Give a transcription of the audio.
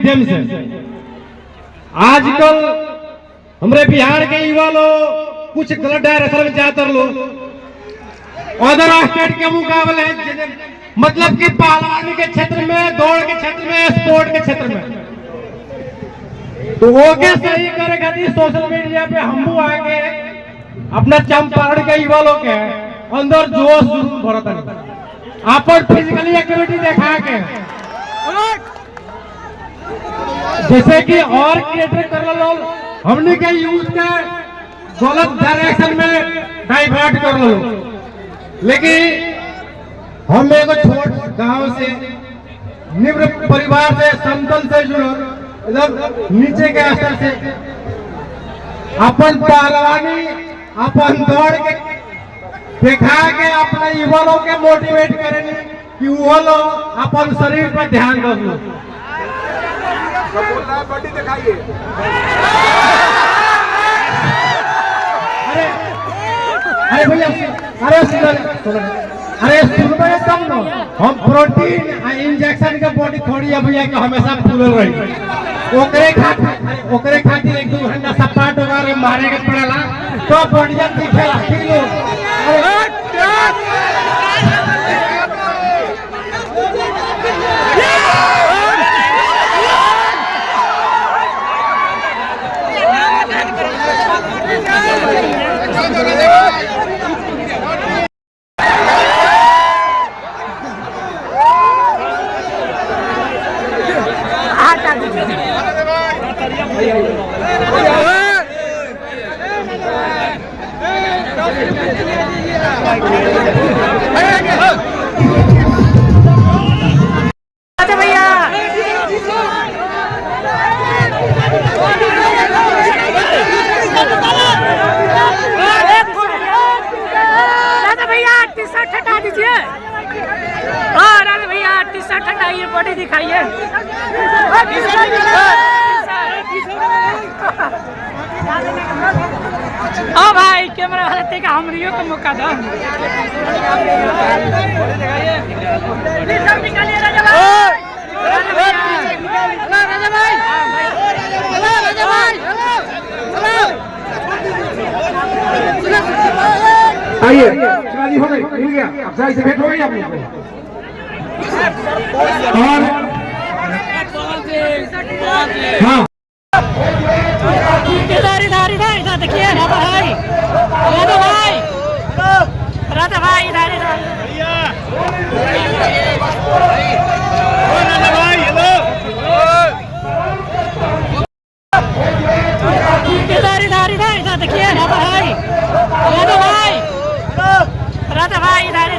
माध्यम से आजकल हमारे बिहार के युवा लोग कुछ गलत डायरेक्शन में जाते लोग अदर स्टेट के मुकाबले मतलब कि पहलवानी के क्षेत्र में, दौड़ के क्षेत्र में, स्पोर्ट के क्षेत्र में तो वो के सही करे खातिर सोशल मीडिया पे हम आके अपना चंपारण के युवा लोग के अंदर जोश जुनून भरत अपन फिजिकली एक्टिविटी देखा के जैसे कि और क्रिएटर कर लो हमने के यूथ के गलत डायरेक्शन में डाइवर्ट कर लो। लेकिन हम एक छोट गांव से निम्न परिवार से समतल से जुड़ो इधर नीचे के स्तर से अपन पहलवानी अपन दौड़ के दिखा के अपने युवा लोग के मोटिवेट करेंगे कि वो लोग अपन शरीर पर ध्यान दो। बॉडी दिखाइए। अरे भैया अरे सुनबे तब न हम प्रोटीन इंजेक्शन के बॉडी थोड़ी है भैया कि हमेशा फूलल रही ओकरे खातिर एक दो घंटा सपाट वगैरह मारे के पड़ेला तो बढ़िया दिखेला ठीक बॉडी दिखाइए। ओ भाई कैमरा वाले का हमरियो को मौका दो। आइए शादी हो गई मिल गया अब जाए से भेंट हो गई आप लोग को और हाँ इधर देखिए राधा भाई इधर देखिए राधा भाई इधर